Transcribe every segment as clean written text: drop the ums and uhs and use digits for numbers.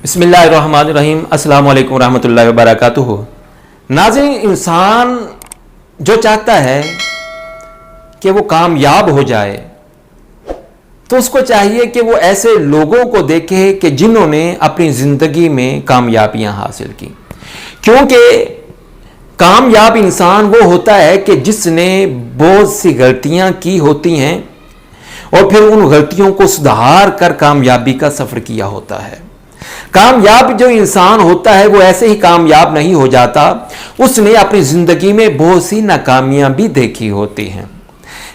बिस्मिल्लाहिर्रहमानिर्रहीम। अस्सलाम वालेकुम रहमतुल्लाहि व बरकातुहू। नाज़रीन, इंसान जो चाहता है कि वो कामयाब हो जाए तो उसको चाहिए कि वो ऐसे लोगों को देखे कि जिन्होंने अपनी ज़िंदगी में कामयाबियां हासिल की। क्योंकि कामयाब इंसान वो होता है कि जिसने बहुत सी गलतियां की होती हैं और फिर उन गलतियों को सुधार कर कामयाबी का सफ़र किया होता है। कामयाब जो इंसान होता है वो ऐसे ही कामयाब नहीं हो जाता, उसने अपनी ज़िंदगी में बहुत सी नाकामियां भी देखी होती हैं।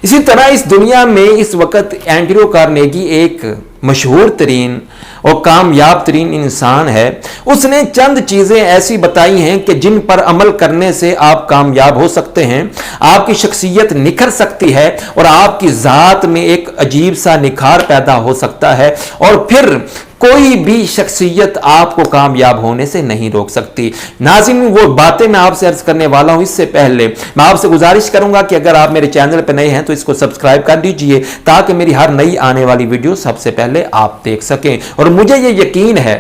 इसी तरह इस दुनिया में इस वक्त एंड्रयू कार्नेगी एक मशहूर तरीन और कामयाब तरीन इंसान है। उसने चंद चीज़ें ऐसी बताई हैं कि जिन पर अमल करने से आप कामयाब हो सकते हैं, आपकी शख्सियत निखर सकती है और आपकी ज़ात में एक अजीब सा निखार पैदा हो सकता है और फिर कोई भी शख्सियत आपको कामयाब होने से नहीं रोक सकती। नाज़रीन, वो बातें मैं आपसे अर्ज करने वाला हूं, इससे पहले मैं आपसे गुजारिश करूंगा कि अगर आप मेरे चैनल पर नए हैं तो इसको सब्सक्राइब कर दीजिए ताकि मेरी हर नई आने वाली वीडियो सबसे पहले आप देख सकें। और मुझे ये यकीन है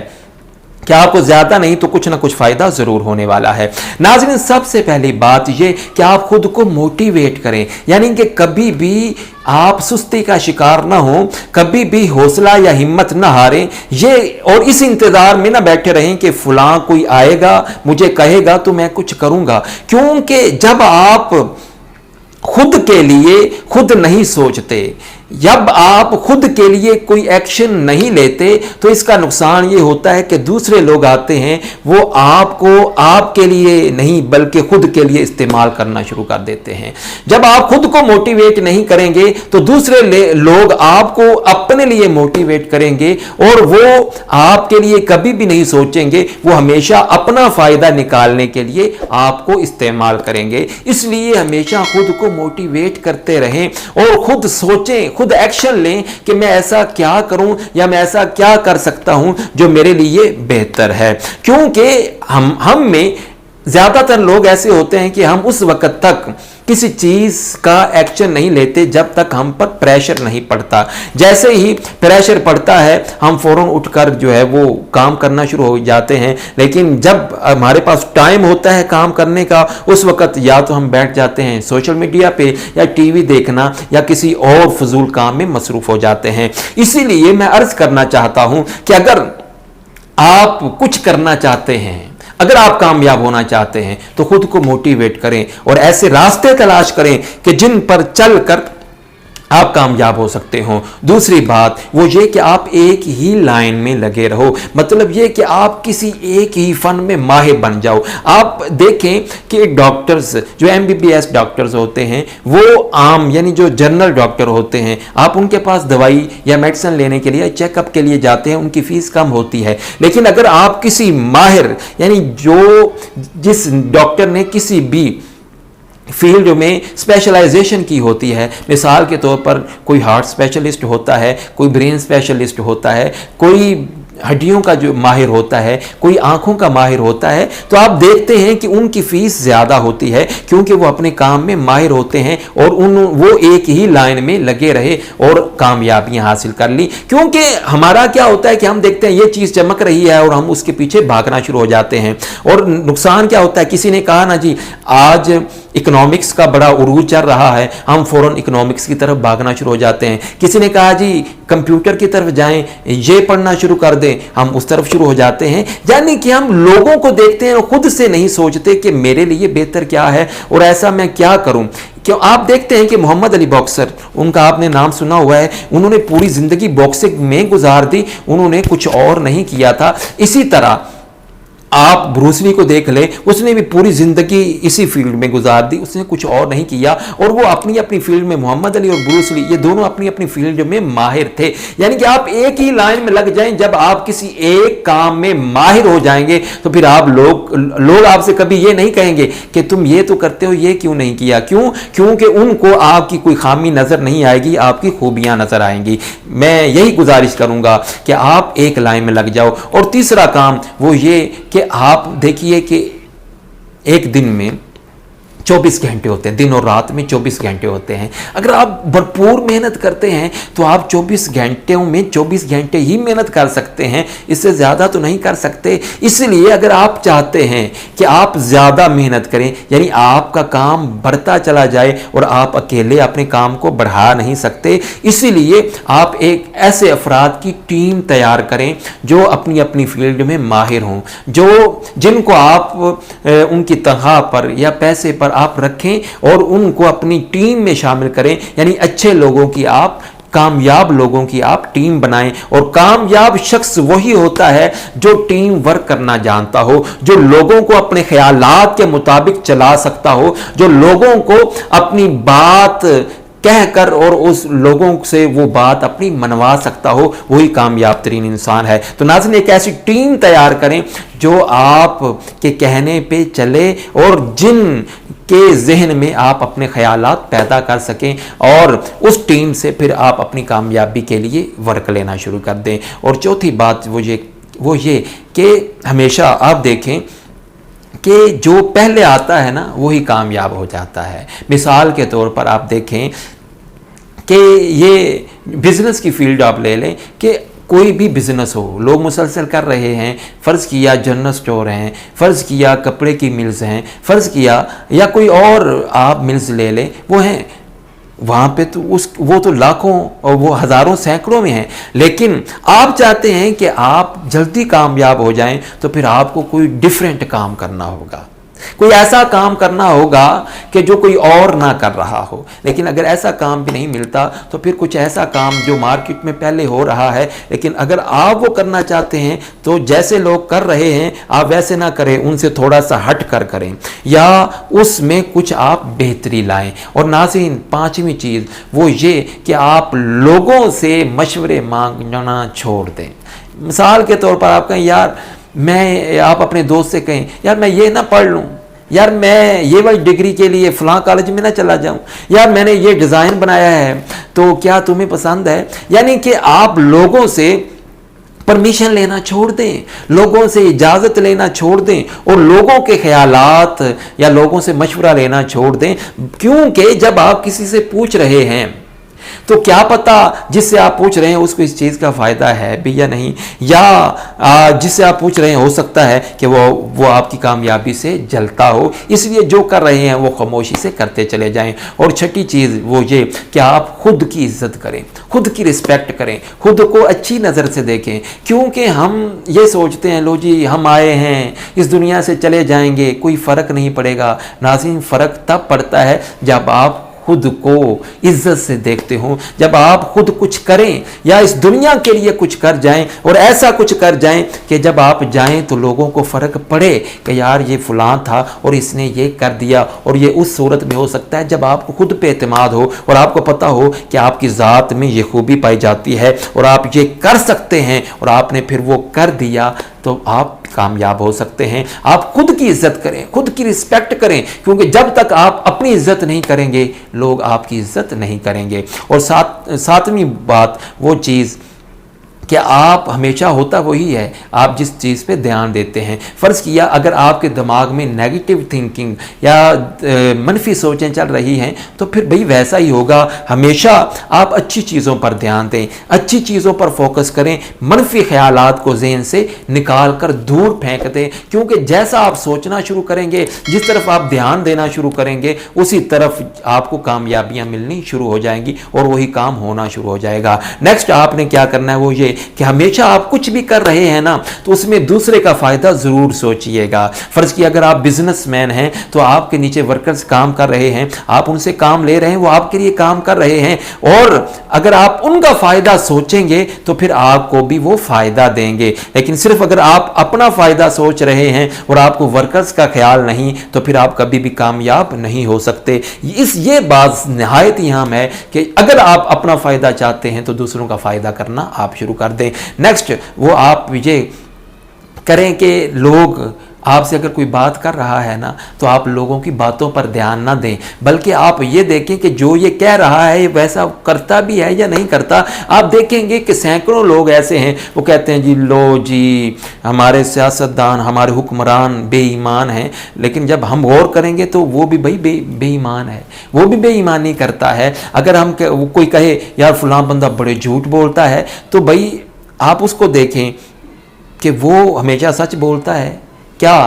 कि आपको ज्यादा नहीं तो कुछ ना कुछ फायदा जरूर होने वाला है। नाज़रीन, सबसे पहली बात ये कि आप खुद को मोटिवेट करें, यानी कि कभी भी आप सुस्ती का शिकार ना हो, कभी भी हौसला या हिम्मत ना हारें ये और इस इंतजार में ना बैठे रहें कि फलां कोई आएगा मुझे कहेगा तो मैं कुछ करूंगा। क्योंकि जब आप खुद के लिए खुद नहीं सोचते, जब आप खुद के लिए कोई एक्शन नहीं लेते तो इसका नुकसान ये होता है कि दूसरे लोग आते हैं, वो आपको आपके लिए नहीं बल्कि खुद के लिए इस्तेमाल करना शुरू कर देते हैं। जब आप खुद को मोटिवेट नहीं करेंगे तो दूसरे लोग आपको अपने लिए मोटिवेट करेंगे और वो आपके लिए कभी भी नहीं सोचेंगे, वो हमेशा अपना फायदा निकालने के लिए आपको इस्तेमाल करेंगे। इसलिए हमेशा खुद को मोटिवेट करते रहें और खुद सोचें, खुद एक्शन लें कि मैं ऐसा क्या करूं या मैं ऐसा क्या कर सकता हूं जो मेरे लिए बेहतर है। क्योंकि हम में ज्यादातर लोग ऐसे होते हैं कि हम उस वक्त तक किसी चीज का एक्शन नहीं लेते जब तक हम पर प्रेशर नहीं पड़ता। जैसे ही प्रेशर पड़ता है हम फौरन उठकर जो है वो काम करना शुरू हो जाते हैं, लेकिन जब हमारे पास टाइम होता है काम करने का उस वक्त या तो हम बैठ जाते हैं सोशल मीडिया पे या टीवी देखना या किसी और फजूल काम में मसरूफ हो जाते हैं। इसीलिए मैं अर्ज करना चाहता हूं कि अगर आप कुछ करना चाहते हैं, अगर आप कामयाब होना चाहते हैं तो खुद को मोटिवेट करें और ऐसे रास्ते तलाश करें कि जिन पर चलकर आप कामयाब हो सकते हो। दूसरी बात वो ये कि आप एक ही लाइन में लगे रहो, मतलब ये कि आप किसी एक ही फन में माहिर बन जाओ। आप देखें कि डॉक्टर्स जो MBBS डॉक्टर्स होते हैं वो आम यानी जो जनरल डॉक्टर होते हैं, आप उनके पास दवाई या मेडिसिन लेने के लिए चेकअप के लिए जाते हैं, उनकी फीस कम होती है। लेकिन अगर आप किसी माहिर यानी जिस डॉक्टर ने किसी भी फील्ड में स्पेशलाइजेशन की होती है, मिसाल के तौर पर कोई हार्ट स्पेशलिस्ट होता है, कोई ब्रेन स्पेशलिस्ट होता है, कोई हड्डियों का जो माहिर होता है, कोई आंखों का माहिर होता है, तो आप देखते हैं कि उनकी फीस ज़्यादा होती है क्योंकि वो अपने काम में माहिर होते हैं और वो एक ही लाइन में लगे रहे और कामयाबियां हासिल कर ली। क्योंकि हमारा क्या होता है कि हम देखते हैं ये चीज़ चमक रही है और हम उसके पीछे भागना शुरू हो जाते हैं और नुकसान क्या होता है, किसी ने कहा ना जी आज इकोनॉमिक्स का बड़ा उरूज चल रहा है, हम फौरन इकोनॉमिक्स की तरफ भागना शुरू हो जाते हैं। किसी ने कहा जी कंप्यूटर की तरफ जाएं, ये पढ़ना शुरू कर दें, हम उस तरफ शुरू हो जाते हैं। यानी कि हम लोगों को देखते हैं और खुद से नहीं सोचते कि मेरे लिए बेहतर क्या है और ऐसा मैं क्या करूं। क्यों आप देखते हैं कि मोहम्मद अली बॉक्सर, उनका आपने नाम सुना हुआ है, उन्होंने पूरी जिंदगी बॉक्सिंग में गुजार दी, उन्होंने कुछ और नहीं किया था। इसी तरह आप ब्रूस ली को देख ले, उसने भी पूरी जिंदगी इसी फील्ड में गुजार दी, उसने कुछ और नहीं किया और वो अपनी अपनी फील्ड में, मोहम्मद अली और ब्रूस ली ये दोनों अपनी अपनी फील्ड में माहिर थे। यानी कि आप एक ही लाइन में लग जाएं, जब आप किसी एक काम में माहिर हो जाएंगे तो फिर आप लोग आपसे कभी ये नहीं कहेंगे कि तुम ये तो करते हो ये क्यों नहीं किया। क्योंकि उनको आपकी कोई खामी नजर नहीं आएगी, आपकी खूबियां नजर आएंगी। मैं यही गुजारिश करूंगा कि आप एक लाइन में लग जाओ। और तीसरा काम वो ये कि आप देखिए कि एक दिन में 24 घंटे होते हैं, दिन और रात में 24 घंटे होते हैं। अगर आप भरपूर मेहनत करते हैं तो आप 24 घंटों में 24 घंटे ही मेहनत कर सकते हैं, इससे ज़्यादा तो नहीं कर सकते। इसलिए अगर आप चाहते हैं कि आप ज़्यादा मेहनत करें, यानी आपका काम बढ़ता चला जाए और आप अकेले अपने काम को बढ़ा नहीं सकते, इसीलिए आप एक ऐसे अफराद की टीम तैयार करें जो अपनी अपनी फील्ड में माहिर हों, जिनको आप उनकी तनख्वाह पर या पैसे पर आप रखें और उनको अपनी टीम में शामिल करें। यानी अच्छे लोगों की आप, कामयाब लोगों की आप टीम बनाएं। और कामयाब शख्स वही होता है जो टीम वर्क करना जानता हो, जो लोगों को अपने ख्यालात के मुताबिक चला सकता हो, जो लोगों को अपनी बात कहकर और उस लोगों से वो बात अपनी मनवा सकता हो, वही कामयाब तरीन इंसान है। तो नाज़रीन, एक ऐसी टीम तैयार करें जो आप के कहने पे चले और जिन के जहन में आप अपने ख्यालात पैदा कर सकें, और उस टीम से फिर आप अपनी कामयाबी के लिए वर्क लेना शुरू कर दें। और चौथी बात वो ये कि हमेशा आप देखें कि जो पहले आता है ना वही कामयाब हो जाता है। मिसाल के तौर पर आप देखें कि ये बिज़नेस की फील्ड आप ले लें कि कोई भी बिज़नेस हो, लोग मुसलसल कर रहे हैं, फ़र्ज़ किया जनरल स्टोर हैं, फ़र्ज़ किया कपड़े की मिल्स हैं, फ़र्ज़ किया या कोई और आप मिल्स ले लें, वो हैं वहाँ पे तो वो तो लाखों और वो हज़ारों सैकड़ों में हैं। लेकिन आप चाहते हैं कि आप जल्दी कामयाब हो जाएं, तो फिर आपको कोई डिफरेंट काम करना होगा, कोई ऐसा काम करना होगा कि जो कोई और ना कर रहा हो। लेकिन अगर ऐसा काम भी नहीं मिलता तो फिर कुछ ऐसा काम जो मार्केट में पहले हो रहा है, लेकिन अगर आप वो करना चाहते हैं तो जैसे लोग कर रहे हैं आप वैसे ना करें, उनसे थोड़ा सा हट कर करें या उसमें कुछ आप बेहतरी लाएं। और नाज़रीन, पांचवी चीज़ वो ये कि आप लोगों से मशवरे मांगना छोड़ दें। मिसाल के तौर पर आप कहें यार आप अपने दोस्त से कहें यार मैं ये ना पढ़ लूँ, यार मैं ये वाली डिग्री के लिए फ़लाँ कॉलेज में ना चला जाऊँ, यार मैंने ये डिज़ाइन बनाया है तो क्या तुम्हें पसंद है। यानी कि आप लोगों से परमिशन लेना छोड़ दें, लोगों से इजाज़त लेना छोड़ दें और लोगों के ख्यालात या लोगों से मशवरा लेना छोड़ दें। क्योंकि जब आप किसी से पूछ रहे हैं तो क्या पता जिससे आप पूछ रहे हैं उसको इस चीज़ का फ़ायदा है भी या नहीं, या जिससे आप पूछ रहे हैं हो सकता है कि वो आपकी कामयाबी से जलता हो। इसलिए जो कर रहे हैं वो खामोशी से करते चले जाएं। और छठी चीज़ वो ये कि आप खुद की इज्जत करें, खुद की रिस्पेक्ट करें, खुद को अच्छी नज़र से देखें। क्योंकि हम ये सोचते हैं लो जी हम आए हैं इस दुनिया से चले जाएंगे, कोई फ़र्क नहीं पड़ेगा। नाज़रीन, फ़र्क तब पड़ता है जब आप खुद को इज्जत से देखते हो, जब आप खुद कुछ करें या इस दुनिया के लिए कुछ कर जाएं और ऐसा कुछ कर जाएं कि जब आप जाएं तो लोगों को फ़र्क पड़े कि यार ये फलां था और इसने ये कर दिया। और ये उस सूरत में हो सकता है जब आपको खुद पे एतमाद हो और आपको पता हो कि आपकी ज़ात में ये खूबी पाई जाती है और आप ये कर सकते हैं और आपने फिर वो कर दिया, तो आप कामयाब हो सकते हैं। आप खुद की इज्जत करें, खुद की रिस्पेक्ट करें, क्योंकि जब तक आप अपनी इज्जत नहीं करेंगे लोग आपकी इज्जत नहीं करेंगे। और सातवीं बात वो चीज़ कि आप हमेशा होता वही है आप जिस चीज़ पे ध्यान देते हैं। फ़र्ज़ किया अगर आपके दिमाग में नेगेटिव थिंकिंग या मनफी सोचें चल रही हैं तो फिर भाई वैसा ही होगा। हमेशा आप अच्छी चीज़ों पर ध्यान दें, अच्छी चीज़ों पर फोकस करें, मनफी ख्यालात को ज़हन से निकाल कर दूर फेंक दें। क्योंकि जैसा आप सोचना शुरू करेंगे, जिस तरफ आप ध्यान देना शुरू करेंगे, उसी तरफ आपको कामयाबियाँ मिलनी शुरू हो जाएंगी और वही काम होना शुरू हो जाएगा। नेक्स्ट आपने क्या करना है वो ये कि हमेशा आप कुछ भी कर रहे हैं ना तो उसमें दूसरे का फ़ायदा ज़रूर सोचिएगा। फ़र्ज़ किया अगर आप बिजनेसमैन हैं तो आपके नीचे वर्कर्स काम कर रहे हैं, आप उनसे काम ले रहे हैं, वो आपके लिए काम कर रहे हैं, और अगर आप उनका फ़ायदा सोचेंगे तो फिर आपको भी वो फ़ायदा देंगे। लेकिन सिर्फ अगर आप अपना फ़ायदा सोच रहे हैं और आपको वर्कर्स का ख्याल नहीं तो फिर आप कभी भी कामयाब नहीं हो सकते। ये बात नहायत ही अहम है कि अगर आप अपना फ़ायदा चाहते हैं तो दूसरों का फ़ायदा करना आप शुरू कर दें। नेक्स्ट वो आप ये करें कि लोग آپ سے اگر کوئی بات کر رہا ہے نا تو آپ لوگوں کی باتوں پر دھیان نہ دیں، بلکہ آپ یہ دیکھیں کہ جو یہ کہہ رہا ہے یہ ویسا کرتا بھی ہے یا نہیں کرتا۔ آپ دیکھیں گے کہ سینکڑوں لوگ ایسے ہیں وہ کہتے ہیں جی لو جی ہمارے سیاستدان ہمارے حکمران بے ایمان ہیں، لیکن جب ہم غور کریں گے تو وہ بھی بھائی بے ایمان ہے، وہ بھی بے ایمانی کرتا ہے۔ اگر ہم کوئی کہے یار فلاں بندہ بڑے جھوٹ بولتا ہے تو بھائی آپ اس کو دیکھیں کہ وہ ہمیشہ سچ بولتا ہے کیا،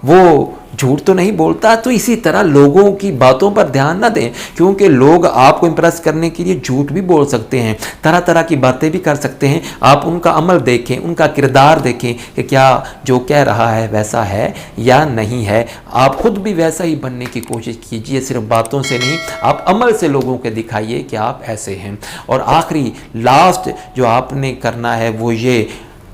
وہ جھوٹ تو نہیں بولتا۔ تو اسی طرح لوگوں کی باتوں پر دھیان نہ دیں، کیونکہ لوگ آپ کو امپریس کرنے کے لیے جھوٹ بھی بول سکتے ہیں، طرح طرح کی باتیں بھی کر سکتے ہیں۔ آپ ان کا عمل دیکھیں، ان کا کردار دیکھیں کہ کیا جو کہہ رہا ہے ویسا ہے یا نہیں ہے۔ آپ خود بھی ویسا ہی بننے کی کوشش کیجئے، صرف باتوں سے نہیں، آپ عمل سے لوگوں کے دکھائیے کہ آپ ایسے ہیں۔ اور آخری لاسٹ جو آپ نے کرنا ہے وہ یہ،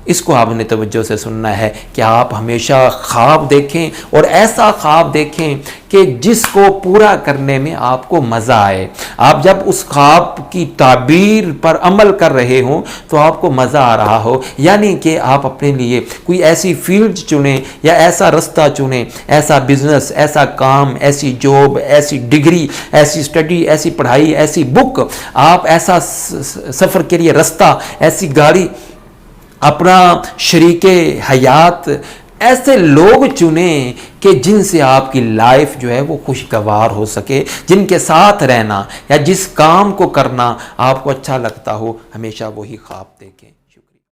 اس کو آپ نے توجہ سے سننا ہے کہ آپ ہمیشہ خواب دیکھیں، اور ایسا خواب دیکھیں کہ جس کو پورا کرنے میں آپ کو مزہ آئے۔ آپ جب اس خواب کی تعبیر پر عمل کر رہے ہوں تو آپ کو مزہ آ رہا ہو، یعنی کہ آپ اپنے لیے کوئی ایسی فیلڈ چنیں یا ایسا رستہ چنیں، ایسا بزنس، ایسا کام، ایسی جاب، ایسی ڈگری، ایسی اسٹڈی، ایسی پڑھائی، ایسی بک، آپ ایسا سفر کے لیے رستہ، ایسی گاڑی، اپنا شریک حیات، ایسے لوگ چنیں کہ جن سے آپ کی لائف جو ہے وہ خوشگوار ہو سکے، جن کے ساتھ رہنا یا جس کام کو کرنا آپ کو اچھا لگتا ہو، ہمیشہ وہی خواب دیکھیں۔